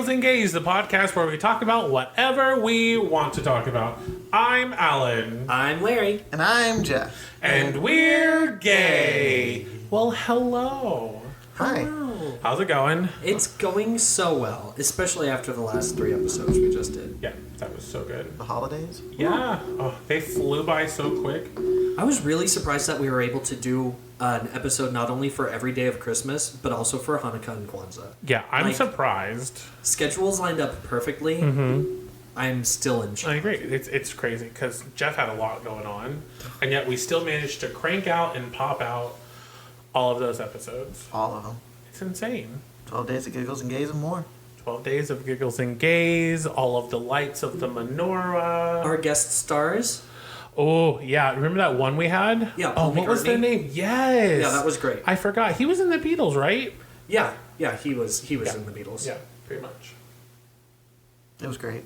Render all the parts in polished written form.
Giggles and Gays, the podcast where we talk about whatever we want to talk about. I'm Alan. I'm Larry. And I'm Jeff. And we're gay. Well, hello. Hi. Hello. How's it going? It's going so well, especially after the last 3 episodes we just did. Yeah, that was so good. The holidays? Yeah. Oh, they flew by so quick. I was really surprised that we were able to do an episode not only for every day of Christmas, but also for Hanukkah and Kwanzaa. Yeah, I'm surprised. Schedules lined up perfectly. Mm-hmm. I'm still in shock. I agree. It's crazy because Jeff had a lot going on, and yet we still managed to crank out and pop out all of those episodes. All of them. It's insane. 12 days of Giggles and Gays and more. 12 days of Giggles and Gays, all of the lights of the menorah. Our guest stars. Oh, yeah. Remember that one we had? Yeah, Oh, Paul what was their McCartney. name? Yes. Yeah, that was great. I forgot. He was in the Beatles, right? Yeah, he was in the Beatles. Yeah, pretty much. It was great.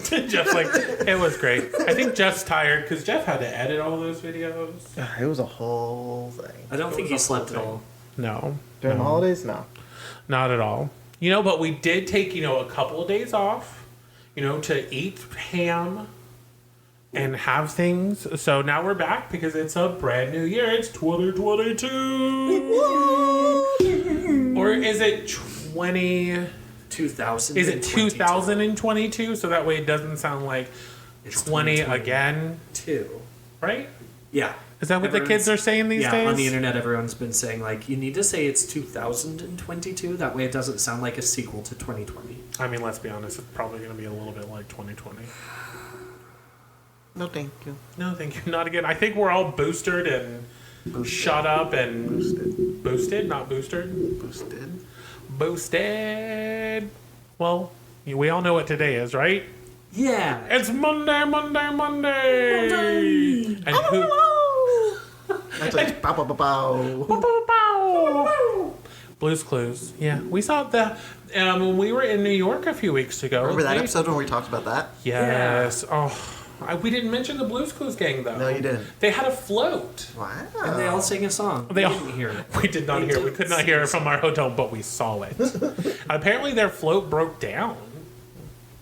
Jeff's like, it was great. I think Jeff's tired because Jeff had to edit all those videos. It was a whole thing. I don't think he was a whole slept at thing. all. No. During the holidays? No. Not at all. But we did take, a couple of days off, to eat ham and have things. So now we're back because it's a brand new year. It's 2022. Or is it 2000. Is it 2022? So that way it doesn't sound like It's 20 2022. again, 2. right? Yeah. Is that what the kids are saying these days? Yeah, on the internet, everyone's been saying, you need to say it's 2022. That way it doesn't sound like a sequel to 2020. I mean, let's be honest. It's probably going to be a little bit like 2020. No, thank you. No, thank you. Not again. I think we're all boosted and shut up and Boosted. boosted, not boosted. Boosted. Boosted. Well, we all know what today is, right? Yeah. It's Monday. And who... That's like bow, bow, bow, bow. Bow, bow, bow. Blue's Clues. Yeah, we saw the when we were in New York a few weeks ago. Remember that episode when we talked about that? Yes. Oh, we didn't mention the Blue's Clues gang though. No, you didn't. They had a float. Wow. And they all sang a song. They all didn't hear it. We did not hear. We could not hear it from our hotel, but we saw it. Apparently, their float broke down.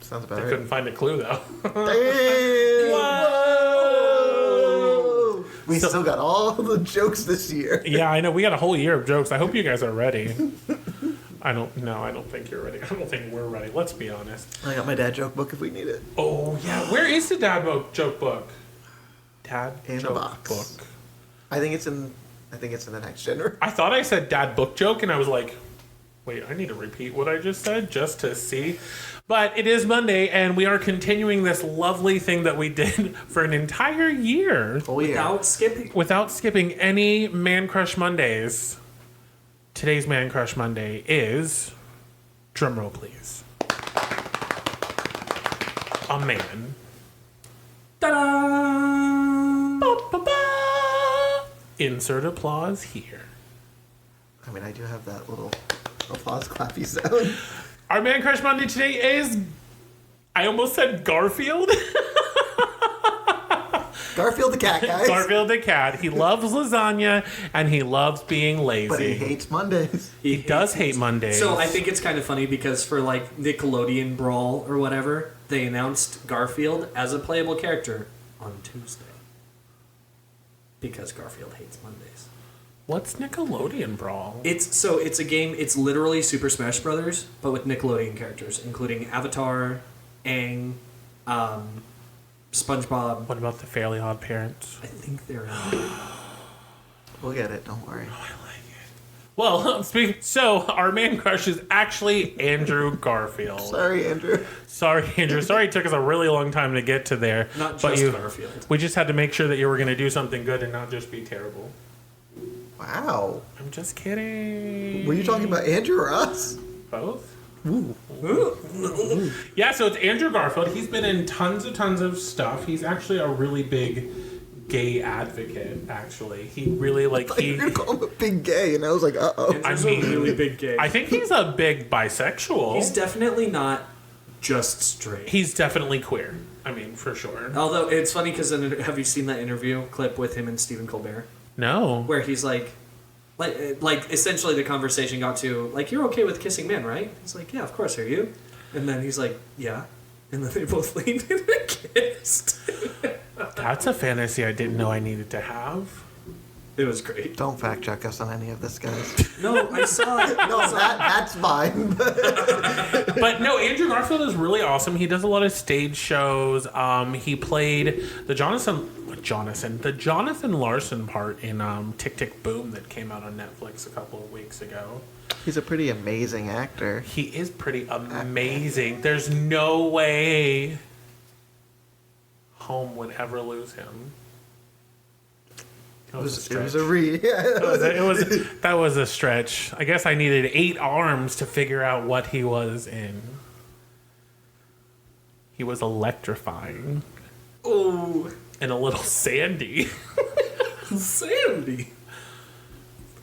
Sounds They about couldn't right. find a clue though. Damn. Whoa. We still got all the jokes this year. Yeah, I know. We got a whole year of jokes. I hope you guys are ready. I don't think you're ready. I don't think we're ready. Let's be honest. I got my dad joke book if we need it. Oh, yeah. Where is the dad joke book? Dad In the joke box. book. I think it's in the next generation. I thought I said dad book joke, and I was like, wait, I need to repeat what I just said just to see. But it is Monday, and we are continuing this lovely thing that we did for an entire year Oh yeah. Without skipping. without skipping any Man Crush Mondays. Today's Man Crush Monday is, drumroll please, a man. Ta-da! Ba-ba-ba. Insert applause here. I mean, I do have that little applause clappy sound. Our Man Crush Monday today is, I almost said Garfield. Garfield the cat, guys. Garfield the cat. He loves lasagna and he loves being lazy. But he hates Mondays. He does hate Mondays. So I think it's kind of funny because for Nickelodeon Brawl or whatever, they announced Garfield as a playable character on Tuesday. Because Garfield hates Mondays. What's Nickelodeon Brawl? It's a game, it's literally Super Smash Brothers, but with Nickelodeon characters, including Avatar, Aang, SpongeBob. What about the Fairly Odd Parents? I think they're in. We'll get it. Don't worry. Well, so our Man Crush is actually Andrew Garfield. Sorry, Andrew. Sorry, Andrew. Sorry it took us a really long time to get to there. Not but just Garfield. We just had to make sure that you were going to do something good and not just be terrible. Wow. I'm just kidding. Were you talking about Andrew or us? Both? Ooh. Yeah, so it's Andrew Garfield. He's been in tons of stuff. He's actually a really big gay advocate, actually. He really, You were going to call him a big gay, and I was like, uh-oh. Andrew's a really big gay. I think he's a big bisexual. He's definitely not just straight. He's definitely queer. I mean, for sure. Although, it's funny because have you seen that interview clip with him and Stephen Colbert? No. Where he's like essentially the conversation got to, you're okay with kissing men, right? He's like, yeah, of course, are you? And then he's like, yeah. And then they both leaned in and kissed. That's a fantasy I didn't know I needed to have. It was great. Don't fact check us on any of this, guys. No, I saw it. No, that's fine. But no, Andrew Garfield is really awesome. He does a lot of stage shows. He played the Jonathan Larson part in Tick Tick Boom that came out on Netflix a couple of weeks ago. He's a pretty amazing actor. He is pretty amazing. There's no way Home would ever lose him. It was a re. That was a stretch. I guess I needed 8 arms to figure out what he was in. He was electrifying. Oh, And a little sandy. Sandy.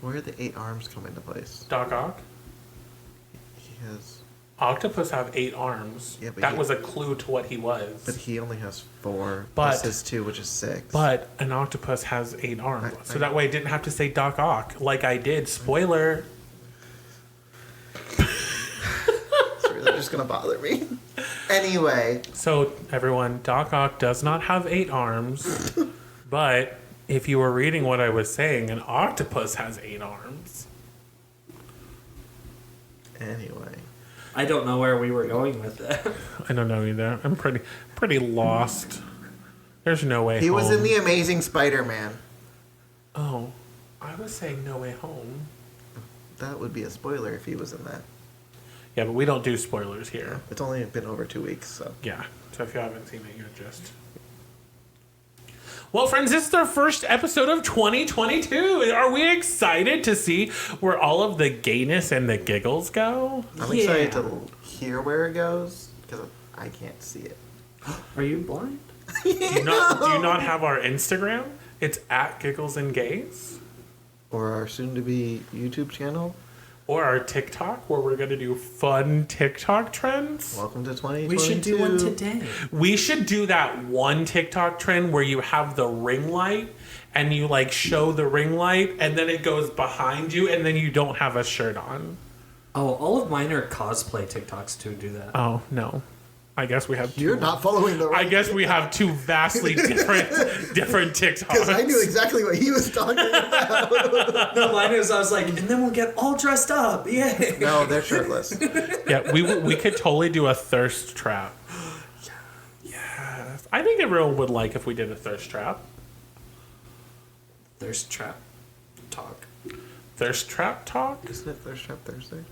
Where did the 8 arms come into place? Doc Ock? He has, Octopus have 8 arms. Yeah, but that he- was a clue to what he was. but he only has 4. But- plus his 2, which is 6. But an octopus has 8 arms. I- So that way I didn't have to say Doc Ock like I did. Spoiler. it's really just gonna bother me. Anyway, So everyone, Doc Ock does not have 8 arms. But if you were reading what I was saying, an octopus has 8 arms. anyway. I don't know where we were going with that. I don't know either. I'm pretty lost. There's no way He home. was in The Amazing Spider-Man. Oh, I was saying No Way Home. That would be a spoiler if he was in that. Yeah, but we don't do spoilers here. It's only been over 2 weeks, so. Yeah. So if you haven't seen it, you're just. Well, friends, this is our first episode of 2022. Are we excited to see where all of the gayness and the giggles go? I'm excited to hear where it goes, because I can't see it. Are you blind? Do you not have our Instagram? It's at Giggles and Gays. Or our soon-to-be YouTube channel. Or our TikTok, where we're going to do fun TikTok trends. Welcome to 2022. We should do one today. We should do that one TikTok trend where you have the ring light and you like show the ring light and then it goes behind you and then you don't have a shirt on. Oh, all of mine are cosplay TikToks to do that. Oh, no. I guess we have You're not following the I guess we have 2 vastly different TikToks. Because I knew exactly what he was talking about. No, mine is, I was like, and then we'll get all dressed up. Yay. No, they're shirtless. Yeah, we could totally do a thirst trap. Yes. I think everyone would like if we did a thirst trap. There's trap talk. Thirst trap talk? Isn't it Thirst Trap Thursday?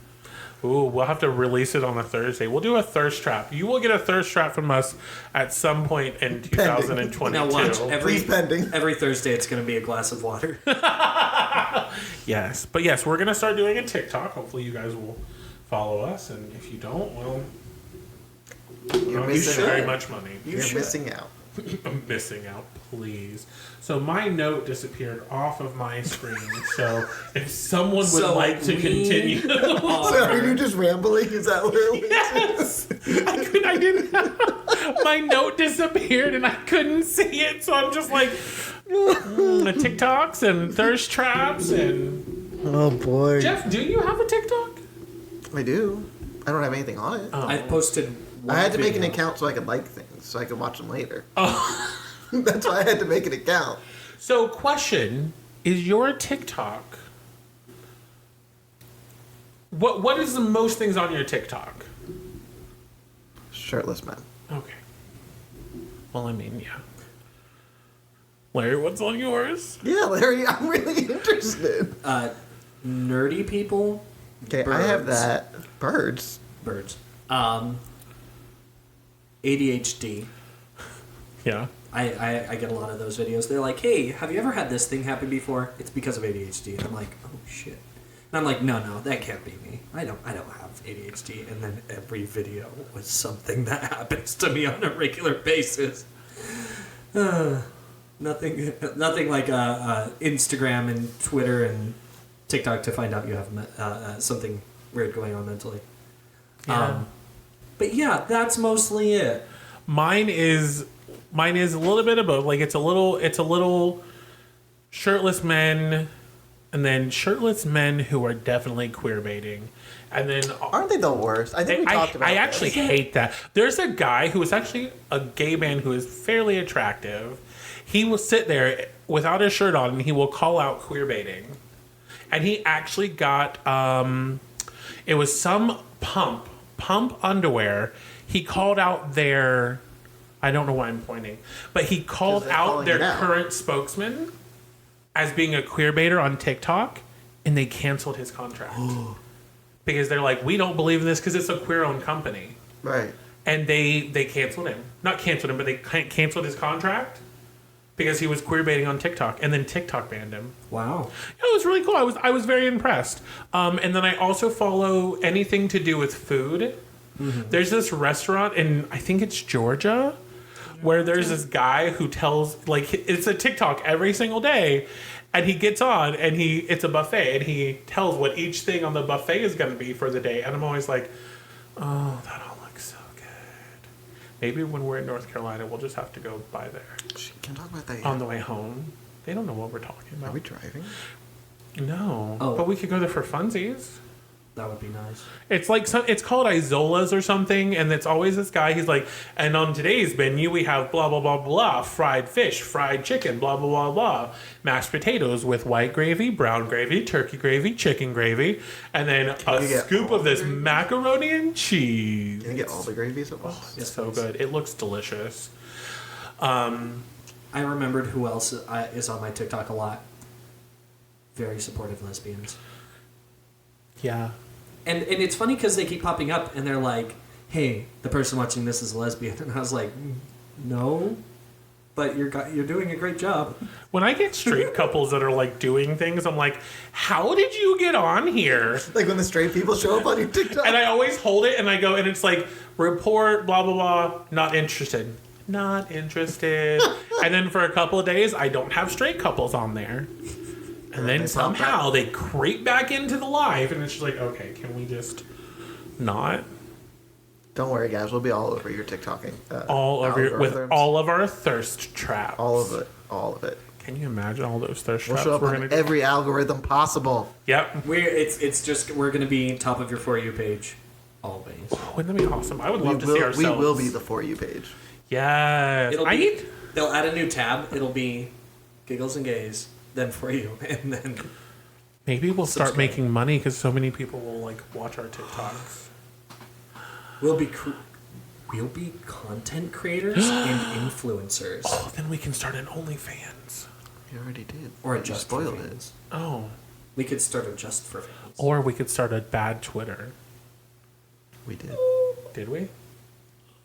Ooh, we'll have to release it on a Thursday. We'll do a thirst trap. You will get a thirst trap from us at some point in 2022. Now watch, Please pending. every Thursday it's going to be a glass of water. Yes. But yes, we're going to start doing a TikTok. Hopefully you guys will follow us. And if you don't, well, You're don't missing give very out. much money. You're should. missing out. I'm missing out, please. So my note disappeared off of my screen. So if someone would So like to we continue. So are you just rambling? Is that where we Yes! I didn't my note disappeared and I couldn't see it, so I'm just like the TikToks and thirst traps and Oh boy. Jeff, do you have a TikTok? I do. I don't have anything on it. I've posted one I had to make an video. account so I could like things, so I could watch them later. Oh. That's why I had to make an account. So question, is your TikTok what is the most things on your TikTok? Shirtless men. Okay. Well, I mean, yeah. Larry, what's on yours? Yeah, Larry, I'm really interested. Nerdy people. Okay, I have Birds. that. Birds. Birds. ADHD. Yeah. I get a lot of those videos. They're like, hey, have you ever had this thing happen before? It's because of ADHD. And I'm like, oh shit. And I'm like, no, that can't be me. I don't have ADHD. And then every video was something that happens to me on a regular basis. Nothing like Instagram and Twitter and TikTok to find out you have something weird going on mentally. Yeah. But yeah, that's mostly it. Mine is a little bit of both. Like it's a little shirtless men and then shirtless men who are definitely queer baiting. And then Aren't they the worst? I think we talked about I this. actually hate that. There's a guy who is actually a gay man who is fairly attractive. He will sit there without his shirt on and he will call out queer baiting. And he actually got it was some pump underwear. He called out their, I don't know why I'm pointing, but he called out their current spokesman as being a queer baiter on TikTok, and they canceled his contract. Because they're like, we don't believe in this because it's a queer-owned company. Right. And they canceled him. Not canceled him, but they canceled his contract because he was queer baiting on TikTok. And then TikTok banned him. Wow. It was really cool. I was very impressed. And then I also follow anything to do with food. Mm-hmm. There's this restaurant in, I think it's Georgia, where there's this guy who tells, like, it's a TikTok every single day. And he gets on, and it's a buffet, and he tells what each thing on the buffet is going to be for the day. And I'm always like, oh, that all looks so good. Maybe when we're in North Carolina, we'll just have to go by there. Can't talk about that yet. On the way home. They don't know what we're talking about. Are we driving? No. Oh. But we could go there for funsies. That would be nice. It's like it's called Isola's or something, and it's always this guy. He's like, and on today's menu we have blah blah blah blah, fried fish, fried chicken, blah blah blah blah, mashed potatoes with white gravy, brown gravy, turkey gravy, chicken gravy, and then a scoop of this macaroni and cheese. Can you get all the gravies at once? It's so good. It looks delicious. I remembered who else is on my TikTok a lot. Very supportive lesbians. Yeah. And it's funny because they keep popping up and they're like, hey, the person watching this is a lesbian. And I was like, no, but you're doing a great job. When I get straight couples that are like doing things, I'm like, how did you get on here? Like when the straight people show up on your TikTok. And I always hold it and I go, and it's like, report, blah, blah, blah, not interested. Not interested. And then for a couple of days, I don't have straight couples on there. And then somehow they creep back into the live, and it's just like, okay, can we just not? Don't worry, guys. We'll be all over your TikToking. All over with all of our thirst traps. All of it. All of it. Can you imagine all those thirst traps? We'll show up on every algorithm possible. Yep. We're gonna be top of your For You page, always. Wouldn't that be awesome? I would love to see ourselves. We will be the For You page. Yes. They'll add a new tab. It'll be Giggles and Gays. Then For You, and then maybe we'll start making money because so many people will like watch our TikToks. We'll be content creators and influencers. Oh, then we can start an OnlyFans. You already did. Or you just spoiled for it. fans. Oh. We could start a Just for Fans. Or we could start a bad Twitter. We did. Did we?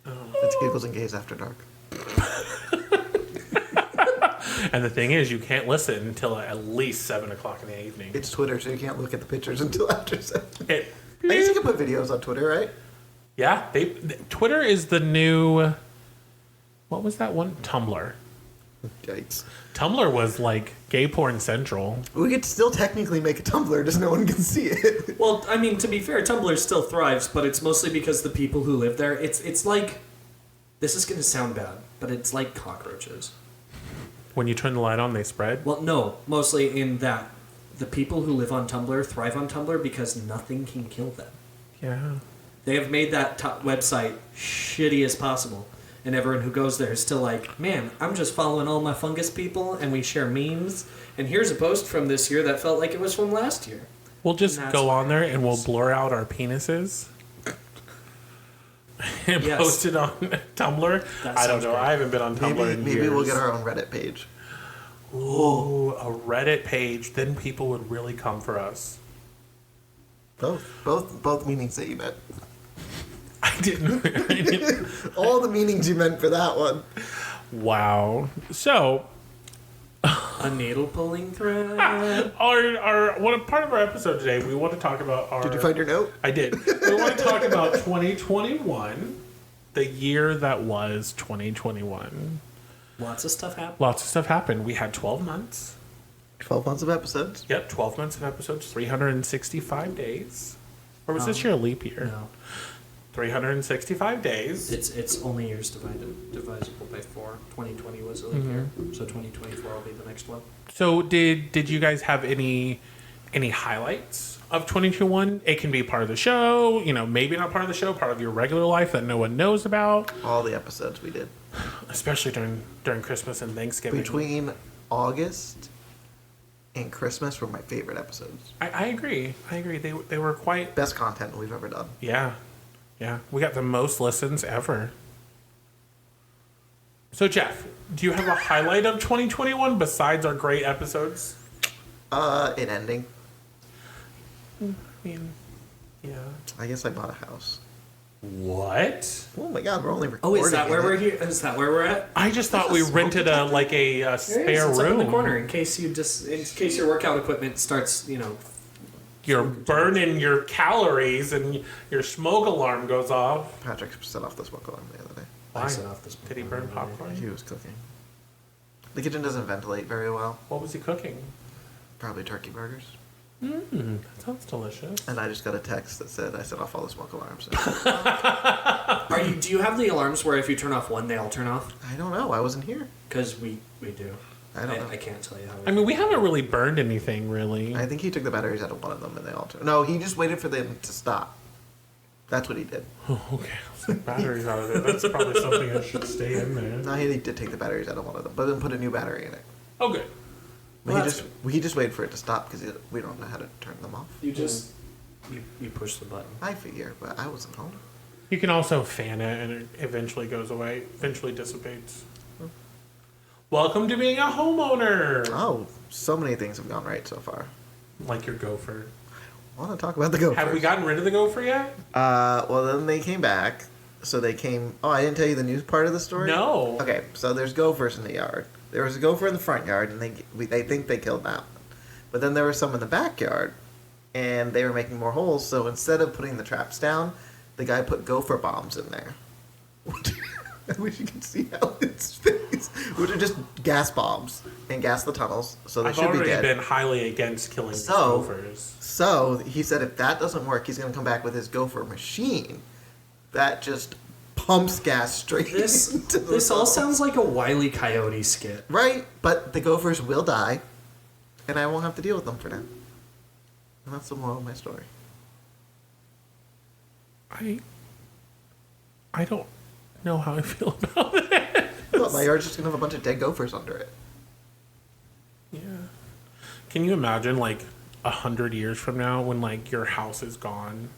Oh. It's Giggles and Gays After Dark. And the thing is, you can't listen until at least 7 o'clock in the evening. It's Twitter, so you can't look at the pictures until after 7. I guess you can put videos on Twitter, right? Yeah, Twitter is the new. What was that one? Tumblr. Yikes. Tumblr was like gay porn central. We could still technically make a Tumblr, just no one can see it. Well, I mean, to be fair, Tumblr still thrives, but it's mostly because the people who live there. It's like, this is going to sound bad, but it's like cockroaches. When you turn the light on, they spread? Well, no, mostly in that the people who live on Tumblr thrive on Tumblr because nothing can kill them. Yeah. They have made that website shitty as possible. And everyone who goes there is still like, man, I'm just following all my fungus people and we share memes. And here's a post from this year that felt like it was from last year. We'll just go on there and we'll blur out our penises. And post it on Tumblr. I don't know. Great. I haven't been on Tumblr in years. Maybe we'll get our own Reddit page. Ooh, a Reddit page. Then people would really come for us. Both meanings that you meant. I didn't. All the meanings you meant for that one. Wow. So. A needle pulling thread. Part of our episode today, we want to talk about our. Did you find your note? I did. We want to talk about 2021, the year that was 2021. Lots of stuff happened. We had 12 months. 12 months of episodes? Yep, 12 months of episodes, 365 days. Or was this year a leap year? No. 365 days. It's only years divisible by 4. 2020 was a leap year, so 2024 will be the next one. So did you guys have any any highlights of 2021? It can be part of the show, maybe not part of the show, part of your regular life that no one knows about. All the episodes we did. Especially during Christmas and Thanksgiving. Between August and Christmas were my favorite episodes. I agree. They were quite... Best content we've ever done. Yeah. We got the most listens ever. So, Jeff, do you have a highlight of 2021 besides our great episodes? It ending. I mean, yeah. I guess I bought a house. What? Oh my god, we're only recording. Oh, is that where we're here? Is that where we're at? I just thought we rented a spare It's room. up in the corner in case your workout equipment starts, You're burning your calories and your smoke alarm goes off. Patrick set off the smoke alarm the other day. Why? I set off this. Did he burn popcorn? He was cooking. The kitchen doesn't ventilate very well. What was he cooking? Probably turkey burgers. That sounds delicious. And I just got a text that said I set off all the smoke alarms. Do you have the alarms where if you turn off one, they all turn off? I don't know. I wasn't here. Because we do. I don't know. I can't tell you how. I mean, we haven't really burned anything, really. I think he took the batteries out of one of them and they all turned. No, he just waited for them to stop. That's what he did. Oh, okay. So batteries out of it. That's probably something that should stay in there. No, he did take the batteries out of one of them, but then put a new battery in it. Oh, good. But he just waited for it to stop because we don't know how to turn them off. You just you push the button. I figure, but I wasn't home. You can also fan it and it eventually goes away, eventually dissipates. Welcome to being a homeowner. Oh, so many things have gone right so far. Like your gopher. I want to talk about the gophers. Have we gotten rid of the gopher yet? Well, then they came back. So they came... Oh, I didn't tell you the news part of the story? No. Okay, so there's gophers in the yard. There was a gopher in the front yard, and they think they killed that one. But then there were some in the backyard, and they were making more holes. So instead of putting the traps down, the guy put gopher bombs in there. I wish you could see how it's face. Which are just gas bombs and gas the tunnels. So they I've should be already dead. been highly against killing these gophers. So he said if that doesn't work, he's going to come back with his gopher machine that just pumps gas straight into the This all tunnel. sounds like a Wile E. Coyote skit. Right, but the gophers will die, and I won't have to deal with them for now. And that's the moral of my story. I don't know how I feel about it. Look, my yard's just going to have a bunch of dead gophers under it. Yeah. Can you imagine 100 years from now when your house is gone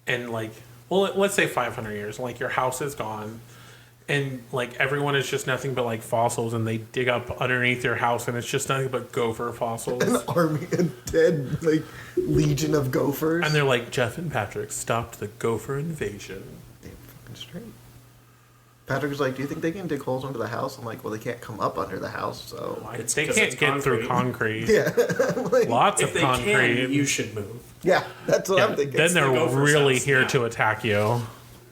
and let's say 500 years, your house is gone and everyone is just nothing but fossils and they dig up underneath your house and it's just nothing but gopher fossils. An army, a dead, legion of gophers. And they're like, Jeff and Patrick stopped the gopher invasion. Damn fucking straight. Patrick was like, do you think they can dig holes under the house? I'm like, well, they can't come up under the house, so... They can't get through concrete. Yeah. Lots If of they concrete. can, you should move. Yeah, that's what I'm thinking. Then they're the gopher's really house, here yeah. to attack you.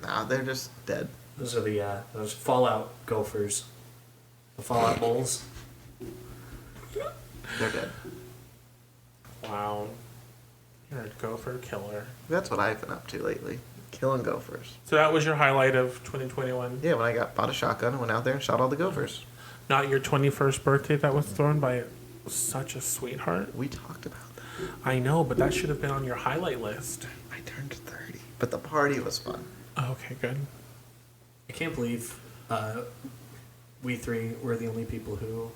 Nah, they're just dead. Those are those Fallout gophers. The Fallout moles. They're dead. Wow. You're a gopher killer. That's what I've been up to lately. Killing gophers. So that was your highlight of 2021? Yeah, when I bought a shotgun and went out there and shot all the gophers. Not your 21st birthday that was thrown by such a sweetheart? We talked about that. I know, but that should have been on your highlight list. I turned 30. But the party was fun. Okay, good. I can't believe we three were the only people who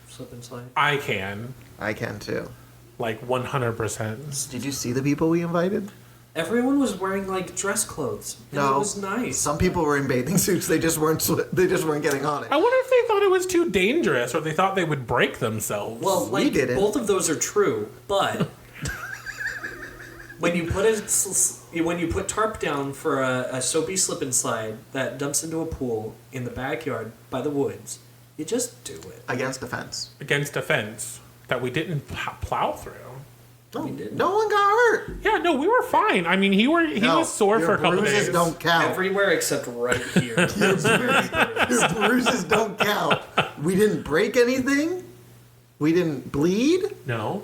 slip and slide. I can. I can too. 100%. Did you see the people we invited? Everyone was wearing dress clothes. And No. it was nice. Some people were in bathing suits. They just weren't. They just weren't getting on it. I wonder if they thought it was too dangerous or they thought they would break themselves. Well, We didn't. both of those are true, but when you put tarp down for a soapy slip and slide that dumps into a pool in the backyard by the woods, you just do it. Against the fence. against a fence that we didn't plow through. No, We didn't. no one got hurt. Yeah, no, we were fine. I mean, he No, was sore your for a couple bruises days. don't count. Everywhere except right here. It was very bruised. Your bruises don't count. We didn't break anything. We didn't bleed. No.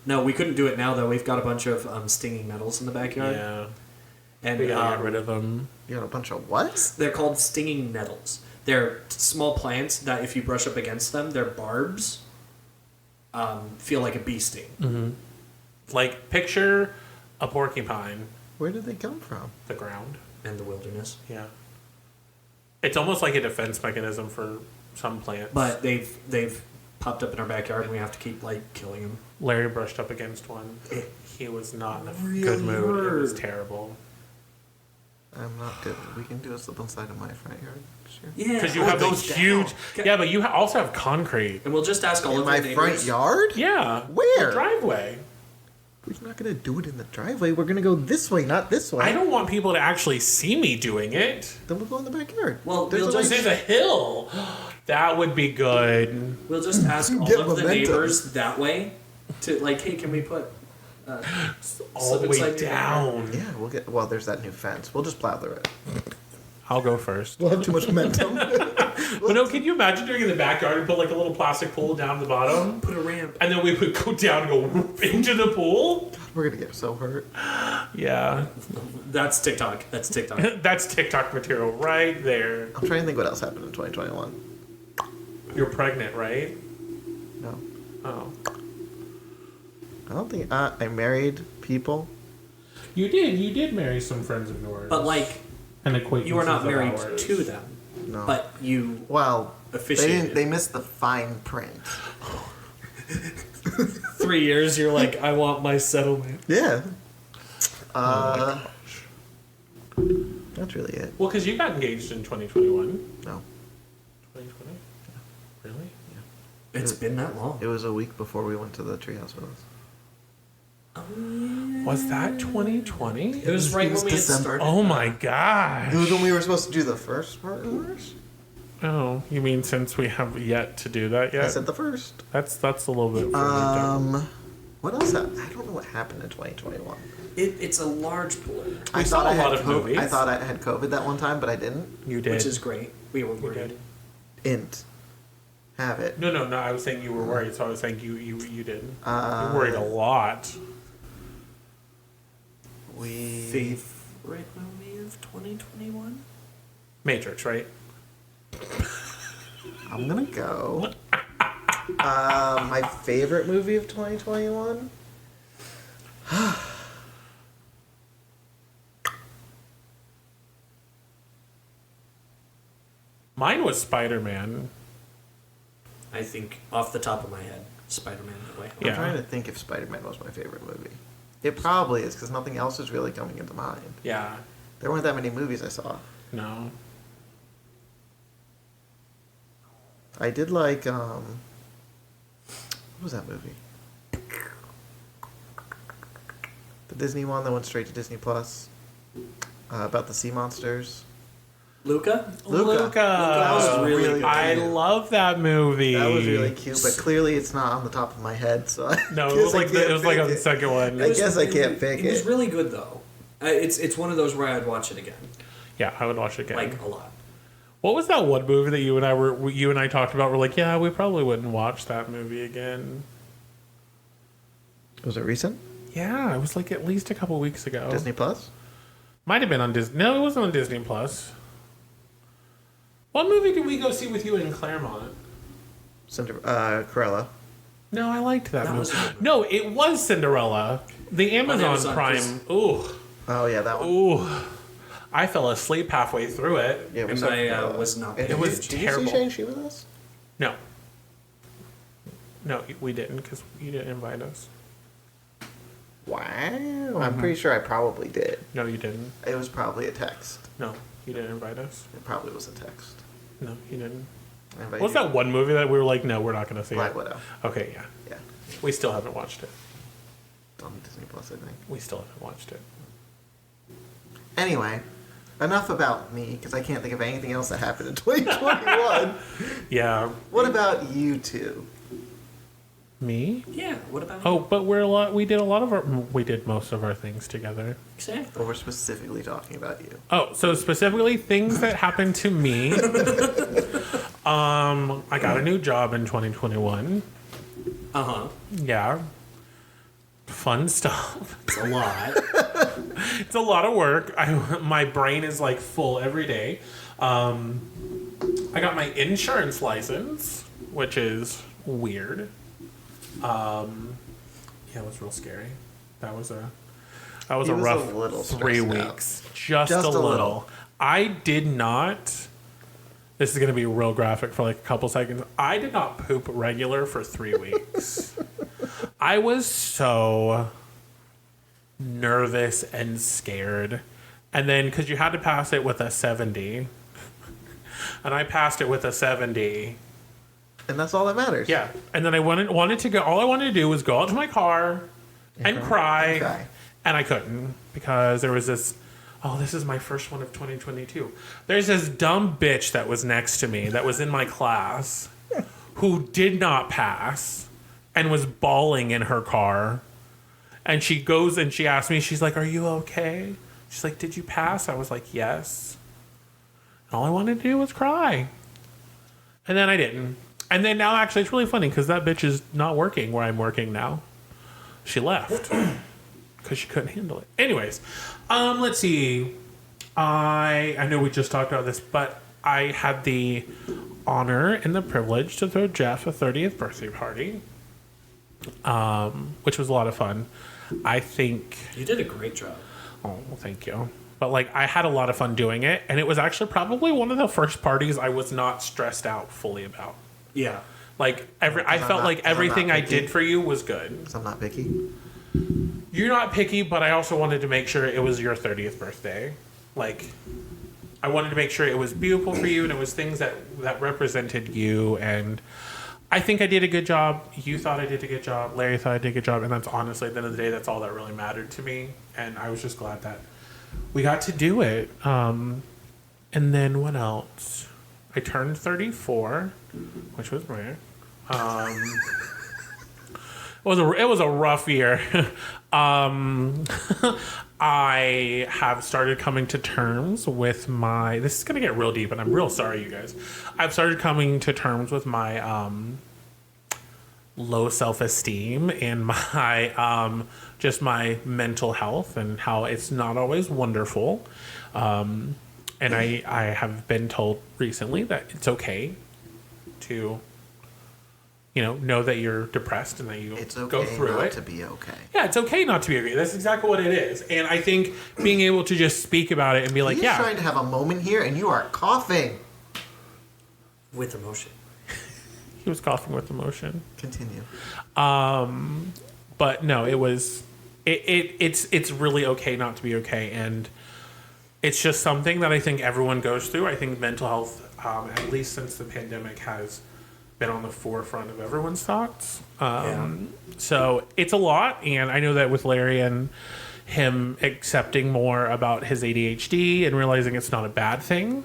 No, we couldn't do it now though. We've got a bunch of stinging nettles in the backyard, Yeah. and We gotta get rid of them. You got a bunch of what? they're called stinging nettles. They're small plants that if you brush up against them, they're barbs. feel like a bee sting. Like, picture a porcupine, Where did they come from? the ground. And the wilderness. Yeah. It's almost like a defense mechanism for some plants. But they've popped up in our backyard, and we have to keep like killing them. Larry brushed up against one. He was not in a Really good mood. It was hurt. terrible. I'm not good. We can do a slip on side of my front yard. Sure. Yeah, Because you oh, have it a goes huge... down. Yeah, but you also have concrete. And we'll just ask all In of my our front neighbors. yard? Yeah. Where? The driveway. We're not gonna do it in the driveway. We're gonna go this way, not this way. I don't want people to actually see me doing it. Then we'll go in the backyard. Well, There's we'll a just- There's a hill. That would be good. We'll just ask all Get of the momentum. neighbors that way to like, hey, can we put All slip the inside way your down. Yeah, we'll get. Well, there's that new fence. We'll just plow through it. I'll go first. We'll have too much momentum. But no, can you imagine doing it in the backyard and put like a little plastic pool down the bottom? put a ramp? And then we would go down and go whoop into the pool? We're gonna get so hurt. Yeah. That's TikTok. That's TikTok. That's TikTok material right there. I'm trying to think what else happened in 2021. You're pregnant, right? No, Oh. I don't think I married people. You did marry some friends of yours. But like, and acquaintances you are not of married ours. to them. No. But you Well, they officiated. didn't. They missed the fine print. 3 years, you're like, I want my settlement. Yeah. That's really it. Well, because you got engaged in 2021. No, 2020? Really? It's been that long. it was a week before we went to the treehouse with us. Was that 2020? It was right It was when we had December. started. Oh my gosh. It was when we were supposed to do the first part of ours. Oh, you mean since we have yet to do that yet? I said the first. That's a little bit further down. What else? I don't know what happened in 2021. It's a large blur, We I saw thought I a lot had of COVID. movies. I thought I had COVID that one time, but I didn't. You did. which is great. We were You worried. did. Didn't have it. No, I was saying you were worried, so I was saying you didn't. Uh, You worried a lot. We Favorite movie of 2021? Matrix, right? I'm gonna go. My favorite movie of 2021. Mine was Spider-Man. I think off the top of my head, Spider-Man: No Way Home. Yeah. I'm trying to think if Spider-Man was my favorite movie. It probably is because nothing else is really coming into mind. Yeah. There weren't that many movies I saw. No. I did like what was that movie? The Disney one that went straight to Disney Plus. About the sea monsters. Luca? Luca. That was really good. I cute. love that movie. That was really cute, but clearly it's not on the top of my head, so I No, it guess was I like can't it was like pick on the it. second one. I guess I can't pick It was it. really good though. It's one of those where I'd watch it again, Yeah, I would watch it again. like a lot. What was that one movie that you and I talked about? We're like, yeah, we probably wouldn't watch that movie again. Was it recent? Yeah, it was like at least a couple weeks ago. Disney Plus? Might have been on Disney. No, it wasn't on Disney Plus. What movie did we go see with you in Claremont? Cruella. No, I liked that, That movie. was a good movie. No, it was Cinderella. The Amazon, Amazon, Prime. Ooh, Oh yeah, that one. ooh. I fell asleep halfway through it. Yeah, we And saw I, Cruella. was not And paying It was did terrible. you see Shang-Chi with us? No. No, we didn't because you didn't invite us. Wow. I'm pretty sure I probably did. No, you didn't. It was probably a text. No, you didn't invite us. It probably was a text. No, you didn't. I invited What's you. that one movie that we were like, no, we're not going to see Black it? Widow. Okay, yeah. Yeah. We still haven't watched it. On Disney Plus, I think. We still haven't watched it. Anyway, enough about me, because I can't think of anything else that happened in 2021. Yeah. What about you two? Me? Yeah. What about? Oh, but we did most of our things together. Exactly. Well, we're specifically talking about you. Oh, so specifically things that happened to me. I got a new job in 2021. Uh huh. Yeah. Fun stuff. It's a lot. It's a lot of work. My brain is like full every day. I got my insurance license, which is weird. Yeah, it was real scary. That was a He was rough a little 3 stressed out. weeks. Just a little. I did not. This is going to be real graphic for like a couple seconds. I did not poop regular for 3 weeks. I was so nervous and scared. And then, because you had to pass it with a 70, and I passed it with a 70. And that's all that matters. Yeah. And then I wanted to go, all I wanted to do was go out to my car and cry. And I couldn't because there was this, this is my first one of 2022. There's this dumb bitch that was next to me that was in my class who did not pass and was bawling in her car. And she goes and she asked me, she's like, "Are you okay?" She's like, "Did you pass?" I was like, "Yes." And all I wanted to do was cry. And then I didn't. And then now actually it's really funny because that bitch is not working where I'm working now. She left because she couldn't handle it. Anyways, let's see. I know we just talked about this, but I had the honor and the privilege to throw Jeff a 30th birthday party, which was a lot of fun. I think You did a great job. Oh, well, thank you. But like, I had a lot of fun doing it, and it was actually probably one of the first parties I was not stressed out fully about. Yeah. Like I felt like everything I did for you was good. Because I'm not picky. You're not picky, but I also wanted to make sure it was your 30th birthday. Like, I wanted to make sure it was beautiful for you, and it was things that represented you. And I think I did a good job. You thought I did a good job. Larry thought I did a good job. And that's honestly, at the end of the day, that's all that really mattered to me. And I was just glad that we got to do it. And then what else? I turned 34, which was rare. It was a rough year. I have started coming to terms with my... This is going to get real deep, and I'm real sorry, you guys. I've started coming to terms with my low self-esteem and my just my mental health and how it's not always wonderful. And I have been told recently that it's okay to... know that you're depressed and that you It's okay go through not it. to be okay. Yeah, it's okay not to be okay. That's exactly what it is. And I think being able to just speak about it and be like, He's trying to have a moment here, and you are coughing. With emotion. He was coughing with emotion. Continue. But no, it's really okay not to be okay. And it's just something that I think everyone goes through. I think mental health, at least since the pandemic, has been on the forefront of everyone's thoughts. So it's a lot, and I know that with Larry and him accepting more about his ADHD and realizing it's not a bad thing,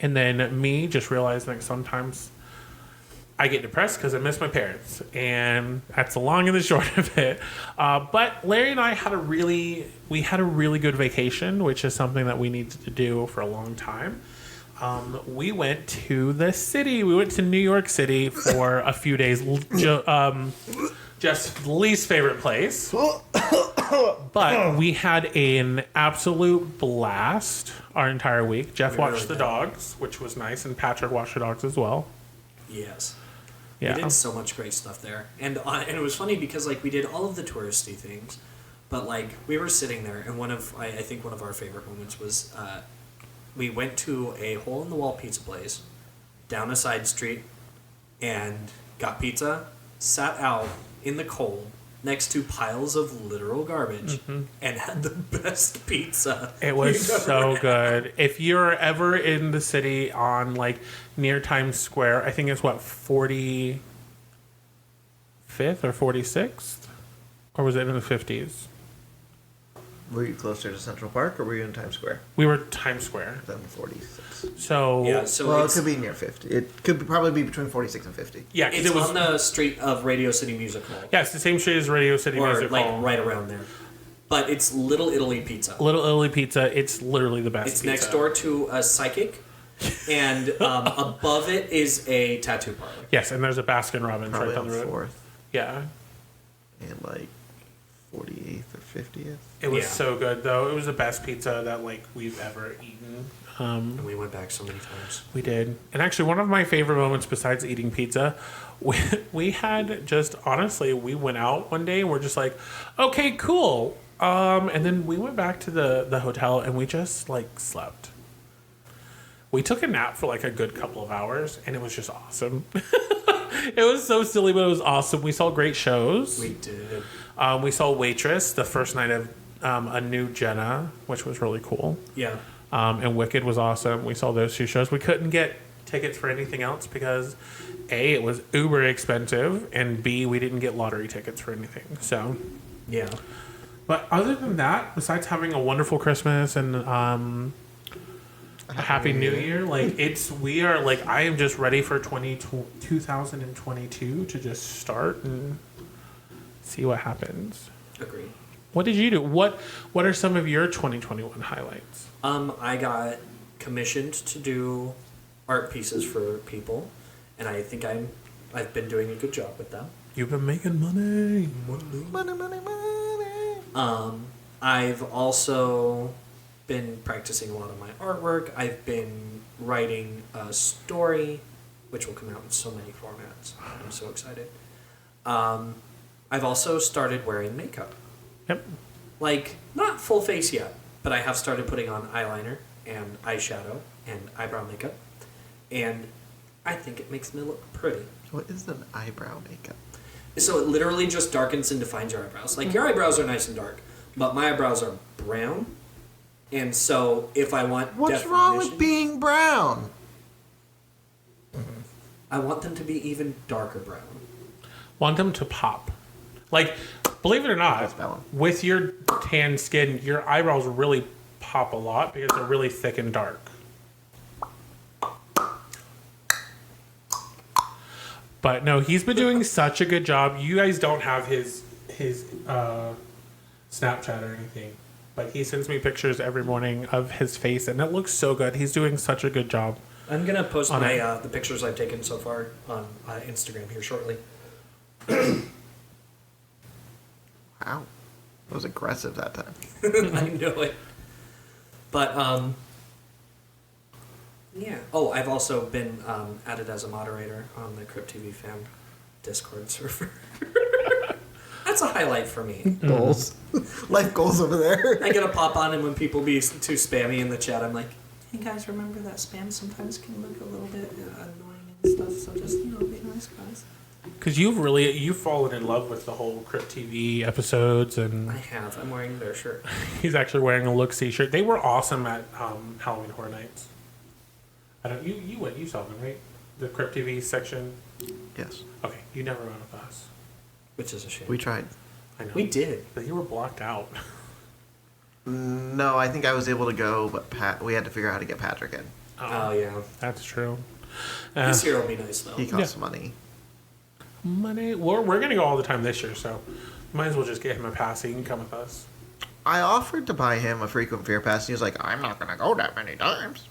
and then me just realizing that sometimes I get depressed because I miss my parents, and that's the long and the short of it. But Larry and I had a really good vacation, which is something that we needed to do for a long time. We went to the city. We went to New York City for a few days. Just least favorite place. But we had an absolute blast our entire week. Jeff watched the dogs, which was nice, and Patrick watched the dogs as well. Yes. Yeah. We did so much great stuff there. And it was funny because, like, we did all of the touristy things, but, like, we were sitting there, and I think one of our favorite moments was... we went to a hole-in-the-wall pizza place down a side street and got pizza, sat out in the cold next to piles of literal garbage, and had the best pizza. It was so good. If you're ever in the city on, like, near Times Square, I think it's, 45th or 46th? Or was it in the 50s? Were you closer to Central Park, or were you in Times Square? We were Times Square. Then 46. So... Yeah, so Well, it could be near 50. It could probably be between 46 and 50. Yeah, 'cause it's it was on the street of Radio City Music Hall. Yeah, it's the same street as Radio City Or, Music like, Hall. right around there. But it's Little Italy Pizza. Little Italy Pizza. It's literally the best It's pizza. next door to a psychic, and above it is a tattoo parlor. Yes, and there's a Baskin Robbins Probably right down on the road. 4th Yeah. and like 48th or 50th. It was Yeah. so good, though. It was the best pizza that, like, we've ever eaten. And we went back so many times. We did. And actually, one of my favorite moments besides eating pizza, we had just, honestly, we went out one day and we're just like, okay, cool. And then we went back to the hotel and we just, like, slept. We took a nap for, like, a good couple of hours, and it was just awesome. It was so silly, but it was awesome. We saw great shows. We did. We saw Waitress, the first night of a new Jenna, which was really cool. Yeah. And Wicked was awesome. We saw those two shows. We couldn't get tickets for anything else because A, it was uber expensive, and B, we didn't get lottery tickets for anything. So, Yeah. but other than that, besides having a wonderful Christmas and a Happy New Year, like we are like, I am just ready for 2022 to just start and see what happens. Agreed. What did you do? What are some of your 2021 highlights? I got commissioned to do art pieces for people, and I think I've been doing a good job with them. You've been making money. Money, money, money. I've also been practicing a lot of my artwork. I've been writing a story, which will come out in so many formats. I'm so excited. I've also started wearing makeup. Yep. Like, not full face yet, but I have started putting on eyeliner and eyeshadow and eyebrow makeup. And I think it makes me look pretty. What is an eyebrow makeup? So it literally just darkens and defines your eyebrows. Like, your eyebrows are nice and dark, but my eyebrows are brown. And so if I want What's wrong with being brown? I want them to be even darker brown. Want them to pop. Like, believe it or That's not, that one. with your tan skin, your eyebrows really pop a lot because they're really thick and dark. But no, he's been doing such a good job. You guys don't have his Snapchat or anything, but he sends me pictures every morning of his face, and it looks so good. He's doing such a good job. I'm going to post On my it. the pictures I've taken so far on Instagram here shortly. Wow. That was aggressive that time. I know it. But, yeah. Oh, I've also been added as a moderator on the Crypt TV fan Discord server. That's a highlight for me. Goals. Life goals over there. I get to pop on, and when people be too spammy in the chat, I'm like, hey guys, remember that spam sometimes can look a little bit annoying and stuff, so just, be nice, guys. Because you've fallen in love with the whole Crypt TV episodes, and I have. I'm wearing their shirt. he's actually wearing a Look-See shirt. They were awesome at Halloween Horror Nights. You saw them, right? The Crypt TV section. Yes. Okay, you never went with us. Which is a shame. We tried. I know. We did. But you were blocked out. No, I think I was able to go, but we had to figure out how to get Patrick in. Oh, yeah. That's true. This year will be nice, though. He costs money. Money. We're going to go all the time this year, so might as well just get him a pass. He can come with us. I offered to buy him a frequent fear pass, and he was like, I'm not going to go that many times.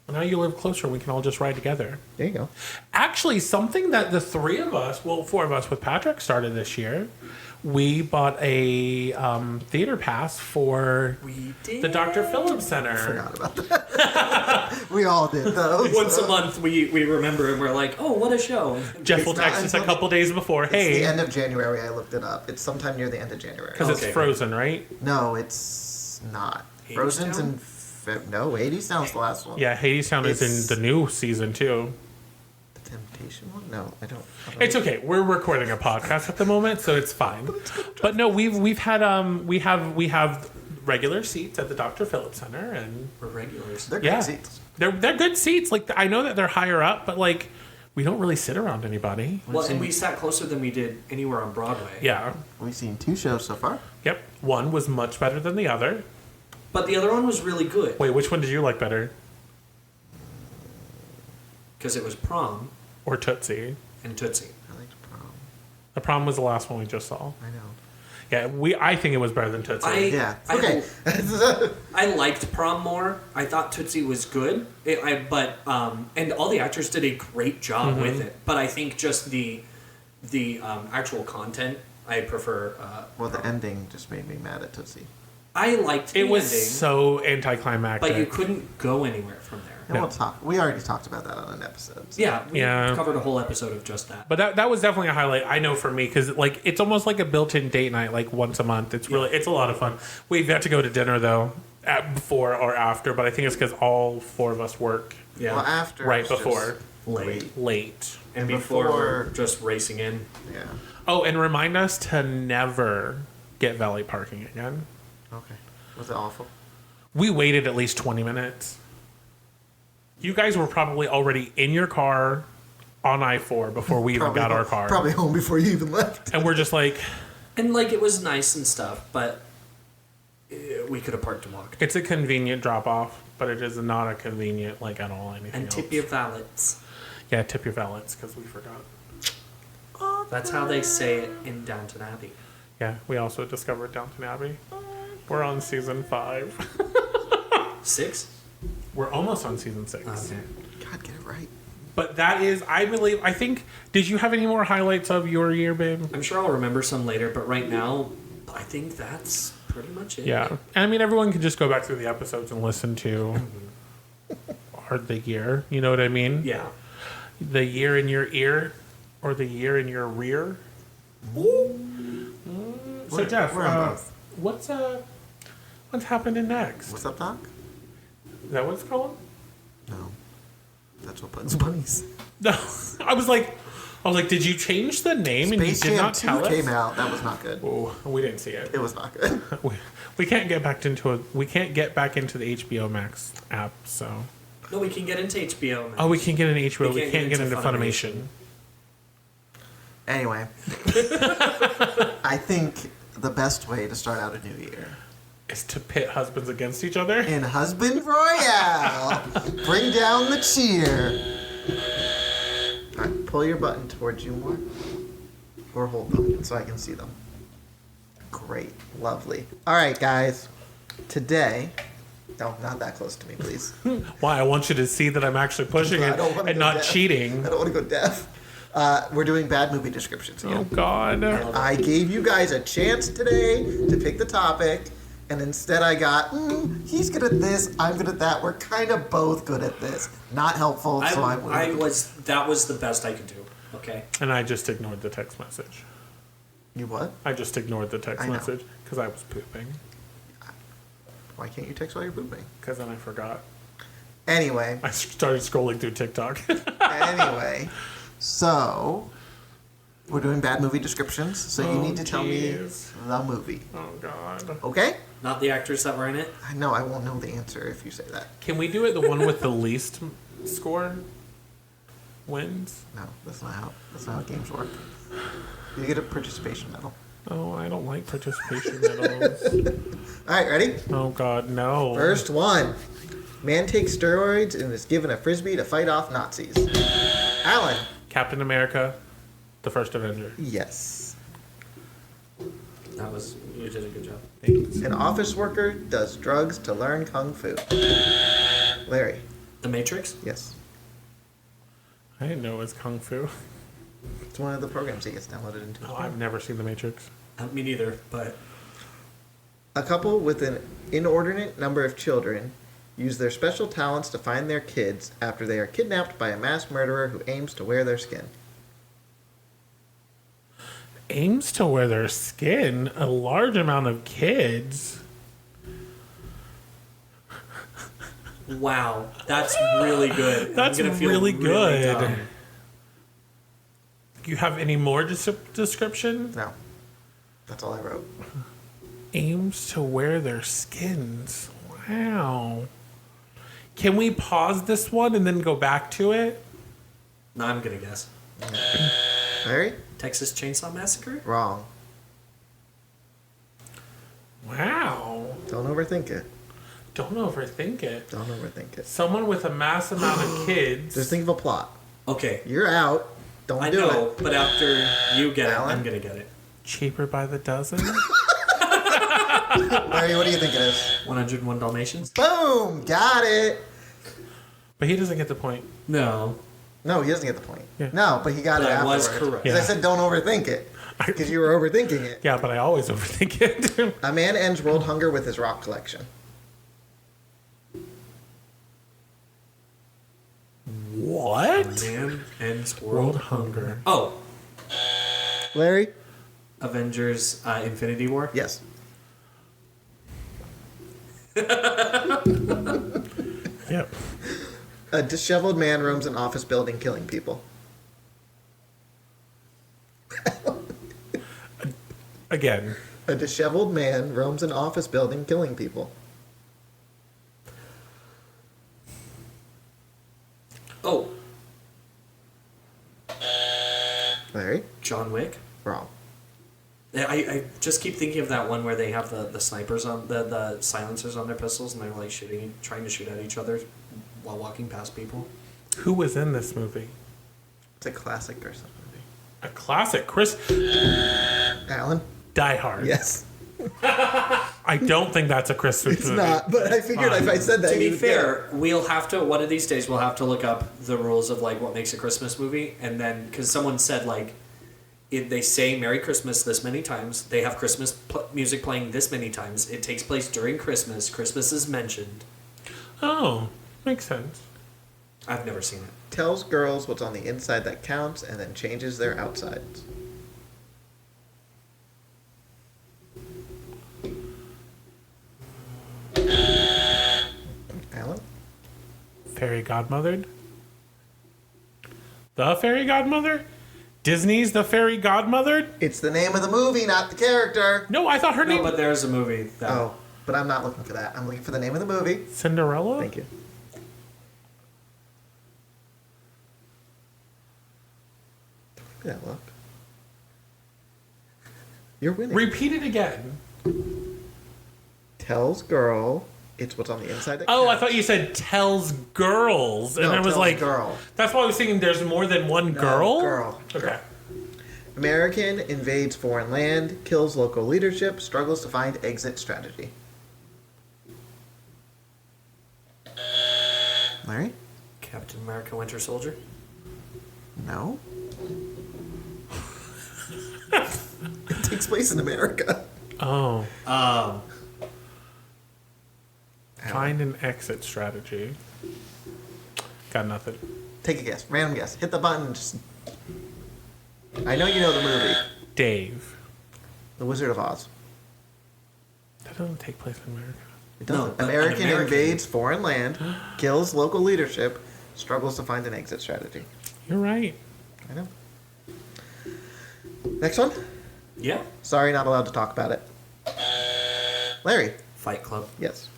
Well, now you live closer and we can all just ride together. There you go. Actually, something that the four of us with Patrick started this year, we bought a theater pass for We did. the Dr. Phillips Center. Forgot about that. We all did, though. Once a month, we remember, and we're like, oh, what a show. Jeff will It's text not us a until couple days before, It's the hey, end of January. I looked it up. It's sometime near the end of January. because Okay. it's Frozen, right? No, it's not. Frozen's in... No, Hadestown's the last one. Yeah, Hadestown is It's- in the new season too. The Temptation one? No, I don't. It's okay. We're recording a podcast at the moment, so it's fine. But no, we have regular seats at the Dr. Phillips Center, and We're regulars. They're yeah, good seats. they're good seats. Like, I know that they're higher up, but like we don't really sit around anybody. Well, and we sat closer than we did anywhere on Broadway. Yeah. We've seen 2 shows so far. Yep. One was much better than the other. But the other one was really good. Wait, which one did you like better? Because it was Prom Or Tootsie? and Tootsie. I liked Prom. The Prom was the last one we just saw. I know. Yeah, I think it was better than Tootsie. Yeah. I- Okay. I liked Prom more. I thought Tootsie was good. And all the actors did a great job with it. But I think just the actual content, I prefer. Well, the ending just made me mad at Tootsie. I liked the It was ending, so anticlimactic. but you couldn't go anywhere from there. And we'll talk. We already talked about that on an episode. So. Yeah, we Yeah. covered a whole episode of just that. But that was definitely a highlight. I know for me because like it's almost like a built-in date night, like once a month. It's really it's a lot of fun. We've got to go to dinner though, before or after, but I think it's because all 4 of us work Yeah, Well, after right it's just before late. late. And before just racing in. Yeah. Oh, and remind us to never get valet parking again. Okay. Was it awful? We waited at least 20 minutes. You guys were probably already in your car on I-4 before we even got our car. Probably home before you even left. And we're just like, And like it was nice and stuff, but we could have parked and walked. it's a convenient drop-off, but it is not a convenient, like, at all anything And else. tip your valets. Yeah, tip your valets, because we forgot. That's how they say it in Downton Abbey. Yeah, we also discovered Downton Abbey. We're on season 5. 6? We're almost on season 6. Okay. God, get it right. But that is, I think, did you have any more highlights of your year, babe? I'm sure I'll remember some later, but right now, I think that's pretty much it. Yeah. And I mean, everyone can just go back through the episodes and listen to the year. You know what I mean? Yeah. The year in your ear or the year in your rear. So, We're- Jeff, we're on both. what's happening next? What's up, Doc? Is that what it's called? No. That's what Bugs Bunny's. No. I was like, did you change the name and you Space did Jam not 2 tell us? came out. That was not good. Oh, we didn't see it. It was not good. We can't get back into the HBO Max app. So No, we can get into HBO. Man. we can get an HBO. We can't can't get get into into Funimation. Anyway. I think the best way to start out a new year Is to pit husbands against each other. in Husband Royale. Bring down the cheer. All right, pull your button towards you more. Or hold them so I can see them. Great. Lovely. All right, guys. Today... No, not that close to me, please. Why? I want you to see that I'm actually pushing I it don't wanna and go not deaf. cheating. I don't want to go deaf. We're doing bad movie descriptions here. Oh God. I gave you guys a chance today to pick the topic, and instead I got, he's good at this, I'm good at that. We're kind of both good at this. Not helpful, so I That was the best I could do. Okay. And I just ignored the text message. You what? I just ignored the text I know. message because I was pooping. Why can't you text while you're pooping? Because then I forgot. Anyway, I started scrolling through TikTok. so we're doing bad movie descriptions, so you need to tell me jeez. the movie. Oh God. Okay? Not the actors that were in it. I know I won't know the answer if you say that. Can we do it the one with the least score wins? No, that's not how games work. You get a participation medal. Oh, I don't like participation medals. All right, ready? Oh God, no. First one. Man takes steroids and is given a frisbee to fight off Nazis. Alan. Captain America, the First Avenger. Yes. You did a good job. Thanks. An office worker does drugs to learn kung fu. Larry. The Matrix. Yes. I didn't know it was Kung Fu. It's one of the programs he gets downloaded into. his Oh, phone. I've never seen The Matrix. Me neither, but A couple with an inordinate number of children use their special talents to find their kids after they are kidnapped by a mass murderer who aims to wear their skin. Aims to wear their skin. A large amount of kids. wow, that's really good. That's I'm gonna feel really good. dumb. You have any more description? No. That's all I wrote. Aims to wear their skins. Wow. Can we pause this one and then go back to it? No, I'm gonna guess. Larry? Texas Chainsaw Massacre. Wrong. Wow. Don't overthink it. Don't overthink it. Don't overthink it. Someone with a mass amount of kids. Just think of a plot. Okay, You're out. Don't I do know, it. but after you get Alan? it, I'm gonna get it. Cheaper by the dozen? Larry, what do you think it is? 101 Dalmatians. Boom! Got it! But he doesn't get the point. No, No, he doesn't get the point. Yeah. No, but he got it That afterwards. was correct. 'Cause Yeah. I said don't overthink it. Because you were overthinking it. Yeah, but I always overthink it. A man ends world hunger with his rock collection. What? Man ends World world hunger. Oh, Larry? Avengers Infinity War. Yes. Yep. A disheveled man roams an office building killing people. Again. A disheveled man roams an office building killing people. Oh, Larry? John Wick. Wrong. I just keep thinking of that one where they have the snipers on the silencers on their pistols and they're like trying to shoot at each other while walking past people. Who was in this movie? It's a classic Christmas movie. A classic. Chris. Alan? Die Hard. Yes. I don't think that's a Christmas It's movie. not, but I figured if I said that, To be you'd get fair, we'll have to one of these days we'll have to look up the rules of like what makes a Christmas movie, and then because someone said like if they say Merry Christmas this many times, they have Christmas music playing this many times. It takes place during Christmas. Christmas is mentioned. Oh, makes sense. I've never seen it. tells girls what's on the inside that counts and then changes their outsides. Alan? Fairy Godmothered? The Fairy Godmother? Disney's The Fairy Godmothered? It's the name of the movie, not the character. No, I thought her No, name but there's a movie that Oh, but I'm not looking for that. I'm looking for the name of the movie. Cinderella? Thank you. Look at that look. You're winning. Repeat it again. Tells girl it's what's on the inside that Oh, I counts. thought you said tells girls. And No, I was tells like, girl. That's why I was thinking there's more than one girl? Girl. Okay. American invades foreign land, kills local leadership, struggles to find exit strategy. Larry? Captain America Winter Soldier. No. It takes place in America. Oh. Um, Find an exit strategy. Got nothing. Take a guess. Random guess. Hit the button. Just... I know you know the movie. Dave. The Wizard of Oz. That doesn't take place in America. It No, doesn't. but an American American- invades foreign land, kills local leadership, struggles to find an exit strategy. You're right. I know. Next one? yeah. Sorry, not allowed to talk about it. Larry. Fight Club. Yes.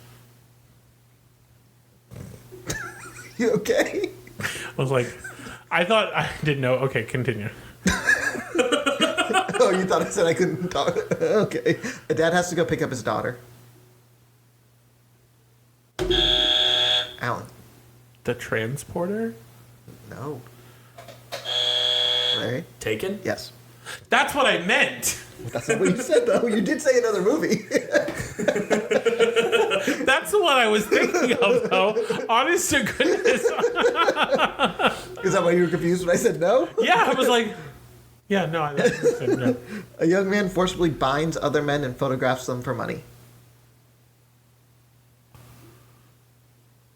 You okay? I was like, I thought I didn't know. Okay, continue. Oh, you thought I said I couldn't talk? Okay. A dad has to go pick up his daughter. Alan. The Transporter? No. Larry? Taken. Yes. That's what I meant. That's not what you said, though. You did say another movie. That's what I was thinking of, though. Honest to goodness. Is that why you were confused when I said no? Yeah, I was like, yeah, no. I said no. A young man forcibly binds other men and photographs them for money.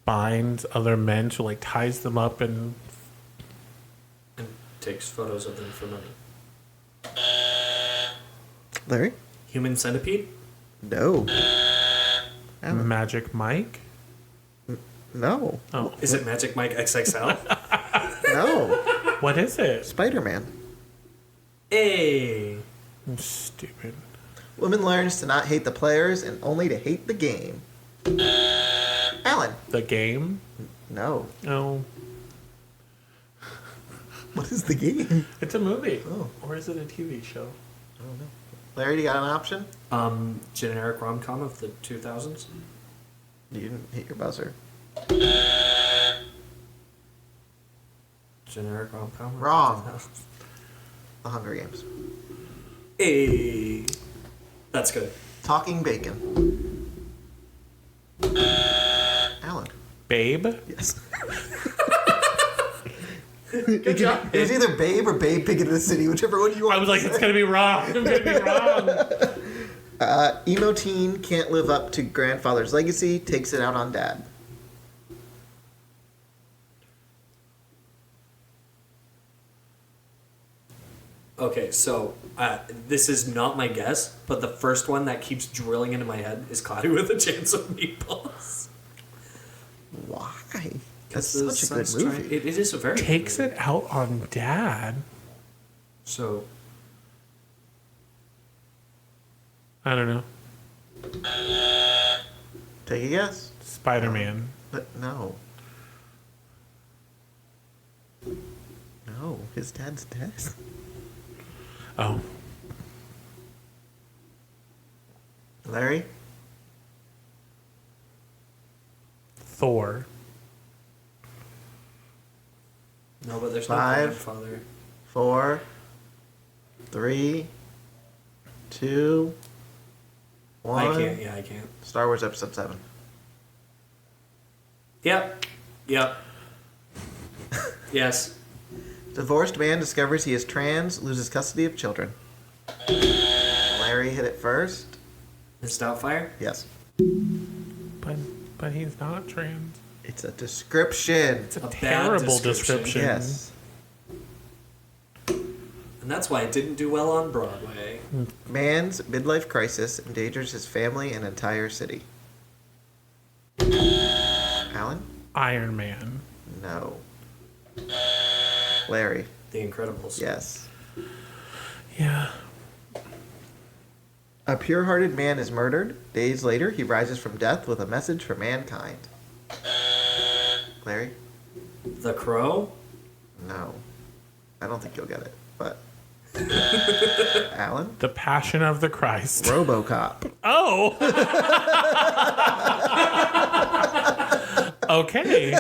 Binds other men, so like ties them up and And takes photos of them for money. Larry? Human Centipede. No. Alan? Magic Mike. No. Oh, Is it Magic Mike XXL? No. what is it? Spider-Man. Hey. I'm stupid. Woman learns to not hate the players and only to hate the game. Alan? The game? No. Oh, What is the game? it's a movie. Oh. Or is it a TV show? I don't know. Larry, you got an option? Generic rom-com of the 2000s. You didn't hit your buzzer. Generic rom-com. of the Wrong. 2000s. The Hunger Games. Hey. That's good. Talking Bacon. Alan? Babe? Yes. Good job. It was either Babe or Babe Pig in the City, whichever one you want. I was like, it's gonna be wrong. I'm gonna be wrong. Emo teen can't live up to grandfather's legacy, takes it out on dad. Okay, so this is not my guess, but the first one that keeps drilling into my head is Cloudy with a Chance of Meatballs. Why? That's The such a good son's movie. trying- it is a very good Takes movie. it out on dad. So I don't know. Take a guess. Spider-Man. But no. No, his dad's dead. Oh, Larry? Thor. no, but there's no 5, grandfather. 4, 3, 2, 1. I can't. Yeah, I can't. Star Wars Episode 7. Yep. Yes. Divorced man discovers he is trans, loses custody of children. Larry hit it first. Miss Doubtfire. Yes. But he's not trans. It's a description. It's a bad terrible description. description. Yes. And that's why it didn't do well on Broadway. Man's midlife crisis endangers his family and entire city. Alan? Iron Man. No. Larry? The Incredibles. Yes. Yeah. A pure-hearted man is murdered. Days later, he rises from death with a message for mankind. Larry? The Crow. No. I don't think you'll get it, but... Alan? The Passion of the Christ. RoboCop. Oh. Okay.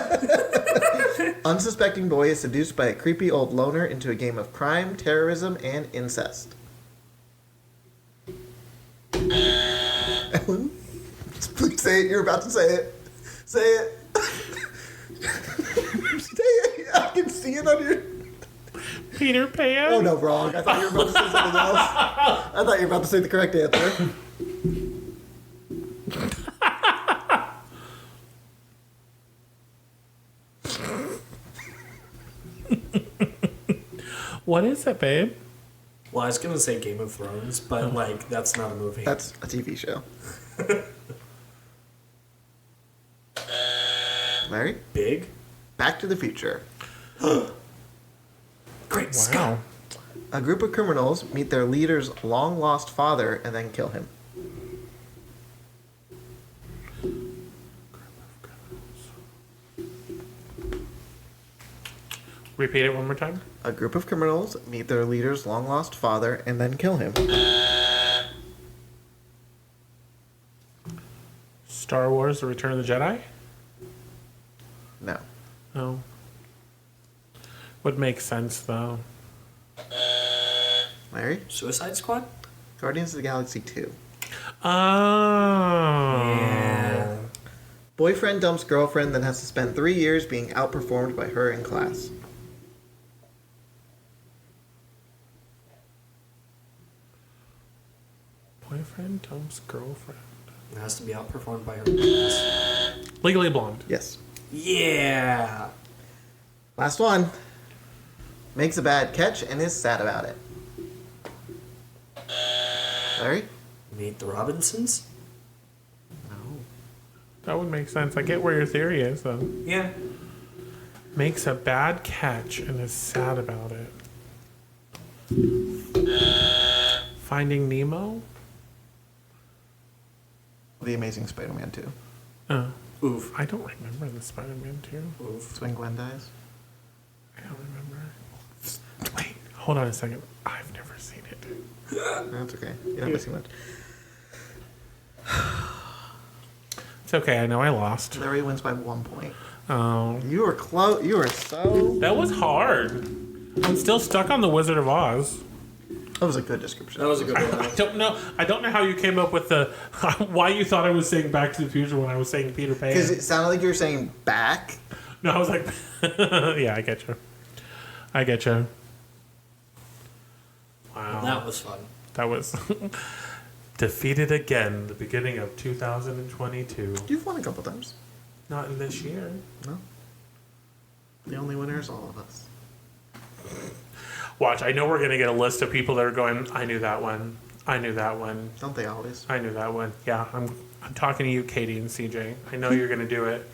Unsuspecting boy is seduced by a creepy old loner into a game of crime, terrorism, and incest. Ellen? Please say it. You're about to say it. Say it. Say it. I can see it on your... Peter Pan. Oh, no, wrong. I thought you were about to say something else. I thought you were about to say the correct answer. What is it, babe? Well, I was gonna say Game of Thrones, but like that's not a movie. That's a TV show. Larry? Big. Back to the Future. Great Scott. Wow. A group of criminals meet their leader's long-lost father and then kill him. Repeat it one more time. A group of criminals meet their leader's long-lost father and then kill him. Star Wars: The Return of the Jedi. No. Oh. Would make sense though. Larry? Suicide Squad. Guardians of the Galaxy 2. Oh. Yeah. Boyfriend dumps girlfriend, then has to spend 3 years being outperformed by her in class. Boyfriend dumps girlfriend. It has to be outperformed by her class. Legally Blonde. Yes. Yeah. Last one. Makes a bad catch and is sad about it. Larry? Meet the Robinsons. No. That would make sense. I get where your theory is though. Yeah. Makes a bad catch and is sad about it. Finding Nemo? The Amazing Spider-Man 2. Oh. Oof. I don't remember the Spider-Man 2. Oof. It's when Gwen dies. I don't remember. Wait, hold on a second. I've never seen it. That's okay. You haven't seen much. It's okay. I know I lost. Larry wins by 1 point. Oh. You were close. You were so... That was hard. I'm still stuck on the Wizard of Oz. That was a good description. That was a good one. I don't know. I don't know how you came up with the why you thought I was saying Back to the Future when I was saying Peter Pan. Because it sounded like you were saying back. No, I was like, yeah, I get you. I get you. Wow. That was fun. That was defeated again. The beginning of 2022. You've won a couple times. Not in this year. No. The only winner is all of us. Watch. I know we're gonna get a list of people that are going. I knew that one. I knew that one. Don't they always? I knew that one. Yeah. I'm talking to you, Katie and CJ. I know you're gonna do it.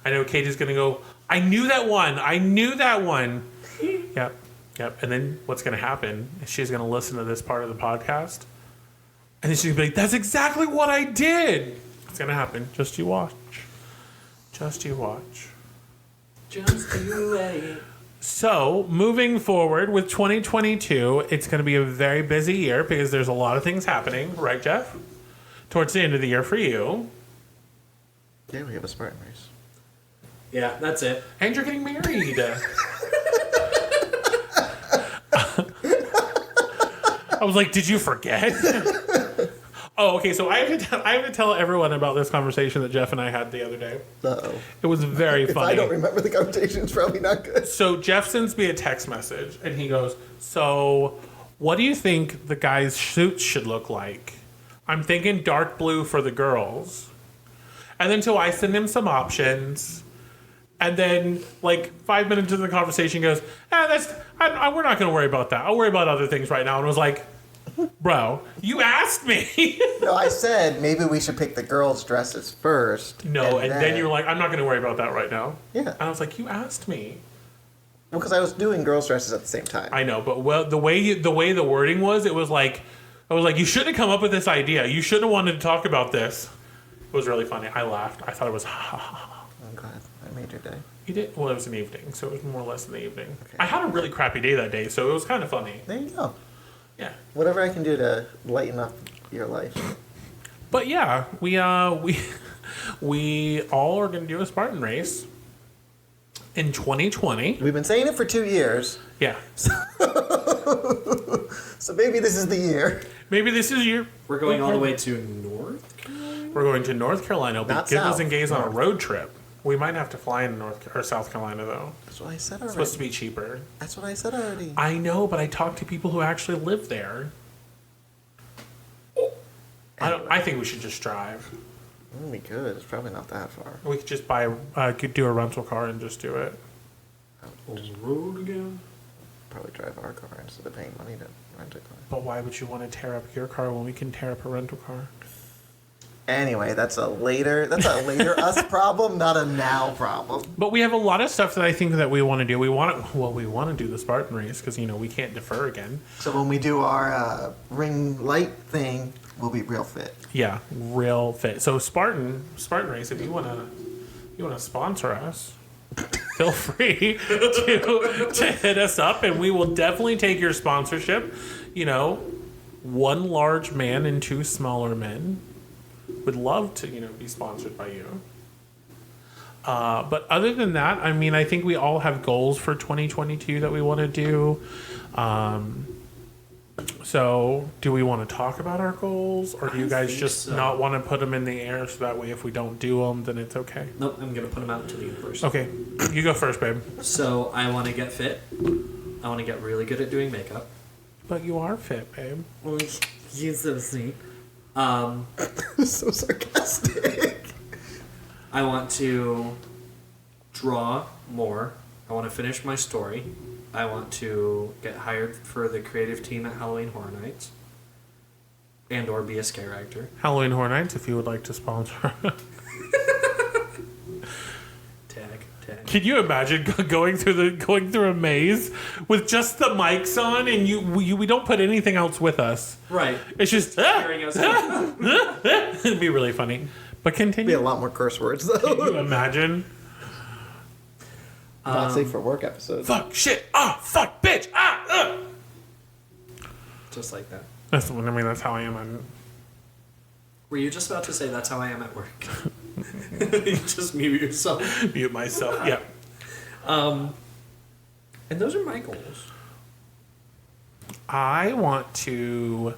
I know Katie's gonna go. I knew that one. I knew that one. Yep. Yep. And then what's going to happen is she's going to listen to this part of the podcast. And then she's going to be like, that's exactly what I did. It's going to happen. Just you watch. Just you watch. Just you wait. So, moving forward with 2022, it's going to be a very busy year because there's a lot of things happening. Right, Jeff? Towards the end of the year for you. Yeah, we have a Spartan race. Yeah, that's it. And you're getting married. I was like, did you forget? Oh, okay. So I have to tell everyone about this conversation that Jeff and I had the other day. Uh-oh. It was very If funny. I don't remember the conversation, it's probably not good. So Jeff sends me a text message, and he goes, so what do you think the guys' suits should look like? I'm thinking dark blue for the girls. And then so I send him some options. And then, like, 5 minutes into the conversation, he goes, we're not going to worry about that. I'll worry about other things right now. And I was like, bro, you asked me. No, I said maybe we should pick the girls' dresses first. No, and then you were like, I'm not going to worry about that right now. Yeah. And I was like, you asked me. Well, because I was doing girls' dresses at the same time. I know, but the way the wording was, it was like, I was like, you shouldn't have come up with this idea. You shouldn't have wanted to talk about this. It was really funny. I laughed. I thought it was ha ha ha. I'm glad I made your day. You did? Well, it was an evening, so it was more or less in the evening. Okay. I had a really crappy day that day, so it was kind of funny. There you go. Yeah. Whatever I can do to lighten up your life. But yeah, we all are going to do a Spartan race in 2020. We've been saying it for 2 years. Yeah. So maybe this is the year. Maybe this is your... We're going all the way to North Carolina? We're going to North Carolina. We'll Not be Giggles south. and Gays on a North. road trip. We might have to fly into South Carolina, though. That's what I said It's already. supposed to be cheaper. That's what I said already. I know, but I talked to people who actually live there. I think we should just drive. We could. It's probably not that far. We could just could do a rental car and just do it. On the road again? Probably drive our car instead of paying money to rent a car. But why would you want to tear up your car when we can tear up a rental car? Anyway, that's a later us problem, not a now problem. But we have a lot of stuff that I think that we want to do. We want to do the Spartan race because we can't defer again. So when we do our ring light thing, we'll be real fit. Yeah, real fit. So Spartan race. If you want to sponsor us, feel free to hit us up, and we will definitely take your sponsorship. One large man and two smaller men. Would love to, be sponsored by you. But other than that, I think we all have goals for 2022 that we want to do. So do we want to talk about our goals, or do you guys just not want to put them in the air so that way if we don't do them, then it's okay? Nope, I'm going to put them out into the universe. Okay, you go first, babe. So I want to get fit. I want to get really good at doing makeup. But you are fit, babe. Well, you're so sweet. So sarcastic. I want to draw more. I want to finish my story. I want to get hired for the creative team at Halloween Horror Nights. And or be a scare actor. Halloween Horror Nights, if you would like to sponsor. Tag. Can you imagine going through a maze with just the mics on, and we don't put anything else with us? Right. It's just Hearing us. it'd be really funny. But Be continue. a lot more curse words Can you though. imagine? Not safe for work episodes. Fuck, shit, fuck, bitch, Just like that. That's how I am. Were you just about to say that's how I am at work? You just mute yourself. Mute myself. Yeah. And those are my goals. I want to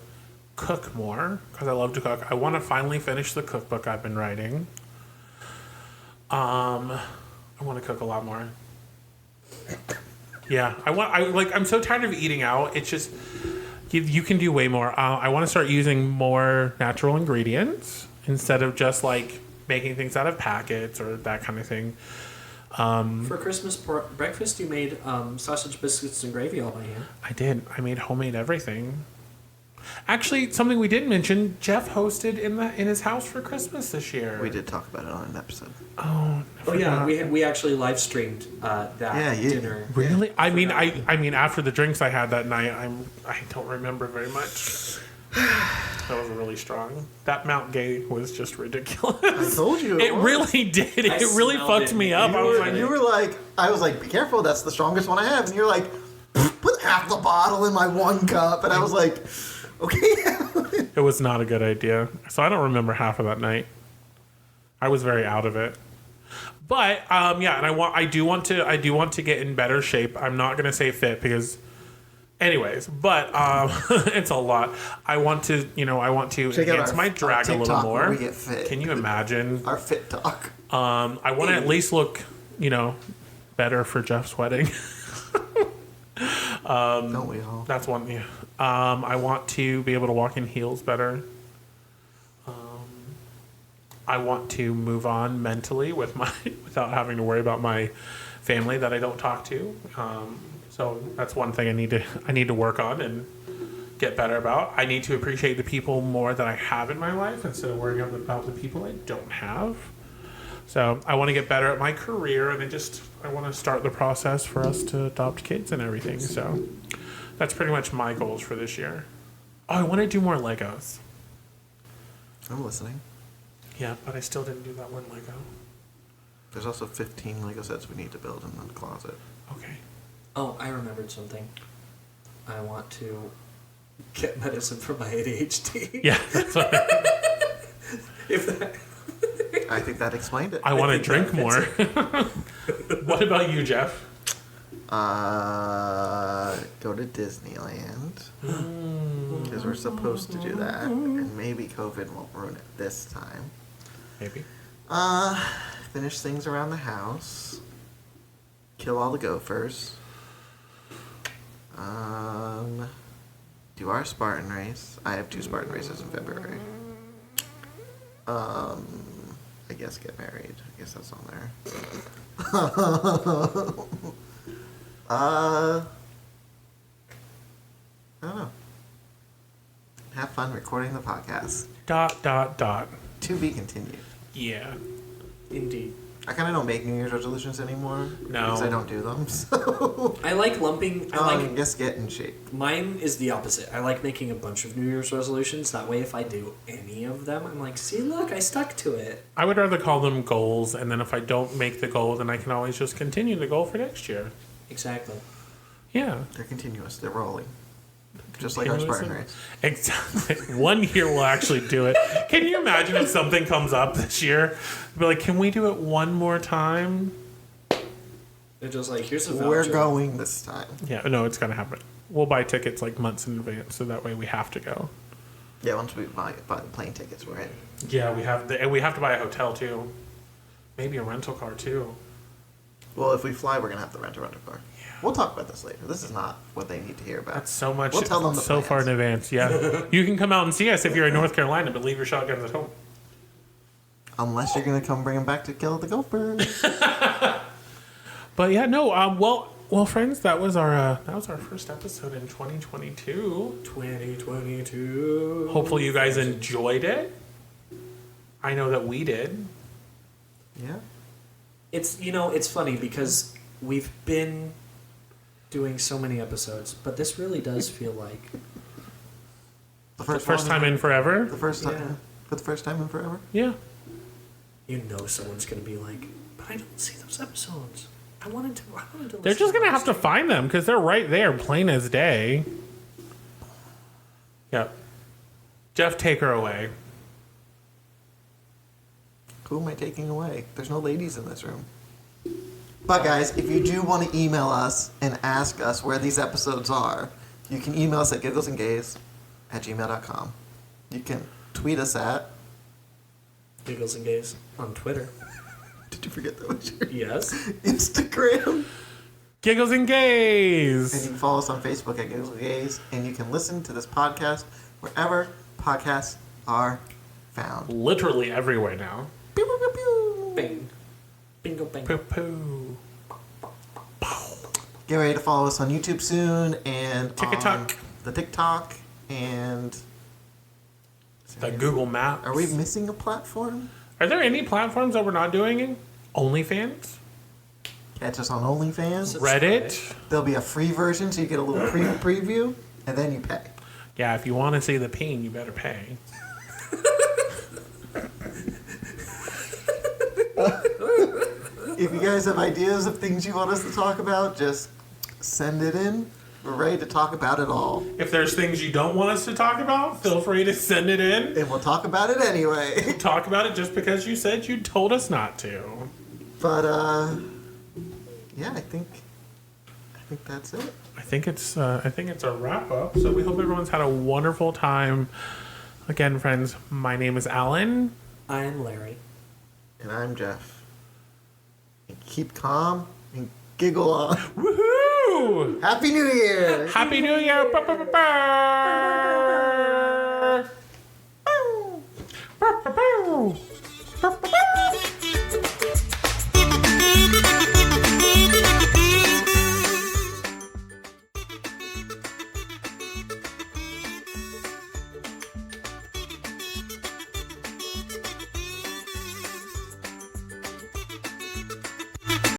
cook more because I love to cook. I want to finally finish the cookbook I've been writing. I want to cook a lot more. Yeah, I'm so tired of eating out. It's just you can do way more. I want to start using more natural ingredients instead of just like making things out of packets or that kind of thing. For Christmas breakfast, you made sausage biscuits and gravy all by hand. I did. I made homemade everything. Actually, something we didn't mention, Jeff hosted in his house for Christmas this year. We did talk about it on an episode. Oh yeah, we actually live streamed that dinner. Really? I mean, after the drinks I had that night, I don't remember very much. That was really strong. That Mount Gay was just ridiculous. I told you it really did. It really fucked me up. You were like, I was like, be careful, that's the strongest one I have. And you're like, put half the bottle in my one cup. And I was like, okay. It was not a good idea. So I don't remember half of that night. I was very out of it. But yeah, and I do want to get in better shape. I'm not gonna say fit because, anyways, but it's a lot. I want to enhance my drag a little more. We get fit. Can you imagine our fit talk? I want to at least look, better for Jeff's wedding. Don't we all? That's one. Yeah. I want to be able to walk in heels better. I want to move on mentally without having to worry about my family that I don't talk to. So that's one thing I need to work on and get better about. I need to appreciate the people more that I have in my life instead of worrying about the people I don't have. So I want to get better at my career, and I want to start the process for us to adopt kids and everything. So that's pretty much my goals for this year. Oh, I want to do more Legos. I'm listening. Yeah, but I still didn't do that one Lego. There's also 15 Lego sets we need to build in the closet. Okay. Oh, I remembered something. I want to get medicine for my ADHD. Yeah, that's what I think that explained it. I want to drink more. What about you, Jeff? Go to Disneyland. Because we're supposed to do that. And maybe COVID won't ruin it this time. Maybe. Finish things around the house. Kill all the gophers. Do our Spartan race. I have 2 Spartan races in February. I guess get married. I guess that's on there. I don't know. Have fun recording the podcast. ... To be continued. Yeah. Indeed. I kind of don't make New Year's resolutions anymore. No. Because I don't do them, so... I like lumping... just get in shape. Mine is the opposite. I like making a bunch of New Year's resolutions. That way, if I do any of them, I'm like, see, look, I stuck to it. I would rather call them goals, and then if I don't make the goal, then I can always just continue the goal for next year. Exactly. Yeah. They're continuous. They're rolling. Just like our Spartan race. Exactly. One year we'll actually do it. Can you imagine if something comes up this year? Be like, can we do it one more time? They're just like, here's a voucher. We're going this time. Yeah, no, it's going to happen. We'll buy tickets like months in advance, so that way we have to go. Yeah, once we buy the plane tickets, we're in. Yeah, we have to buy a hotel too. Maybe a rental car too. Well, if we fly, we're going to have to rent a rental car. Yeah. We'll talk about this later. This is not what they need to hear about. That's so much. We'll tell them so far in advance. Yeah. You can come out and see us if you're in North Carolina, but leave your shotguns at home. Unless you're going to come bring them back to kill the gophers. But yeah, no. Well, friends, that was our first episode in 2022. 2022. Hopefully, you guys enjoyed it. I know that we did. Yeah. It's funny because we've been doing so many episodes, but this really does feel like the first time in forever. The first time, yeah. For the first time in forever. Yeah. Someone's gonna be like, but I don't see those episodes. I wanted to. They're just gonna have to find them because they're right there, plain as day. Yep. Jeff, take her away. Who am I taking away? There's no ladies in this room. But guys, if you do want to email us and ask us where these episodes are, you can email us at gigglesandgays@gmail.com. You can tweet us at Giggles and Gays on Twitter. Did you forget that was your Yes. Instagram? Giggles and And Gays. you can follow us on Facebook at Giggles and Gays. And you can listen to this podcast wherever podcasts are found. Literally everywhere now. Pew, pew, pew, pew. Bang. Bingo bang. Poo poo. Get ready to follow us on YouTube soon and TikTok. on the TikTok and The Google Maps. are we missing a platform? Are there any platforms that we're not doing? OnlyFans? Catch us on OnlyFans. Reddit? There'll be a free version so you get a little preview and then you pay. Yeah, if you want to see the pain, you better pay. If you guys have ideas of things you want us to talk about, just send it in. We're ready to talk about it all. If there's things you don't want us to talk about, feel free to send it in. And we'll talk about it anyway. Talk about it just because you said you told us not to. But yeah, I think that's it. I think it's a wrap up. So we hope everyone's had a wonderful time. Again, friends, my name is Alan. I'm Larry. And I'm Jeff. And keep calm and giggle on. Woohoo! Happy New Year! Happy New Year! Ba, ba, ba, ba. Ba, ba, ba. Ba, ba, ba.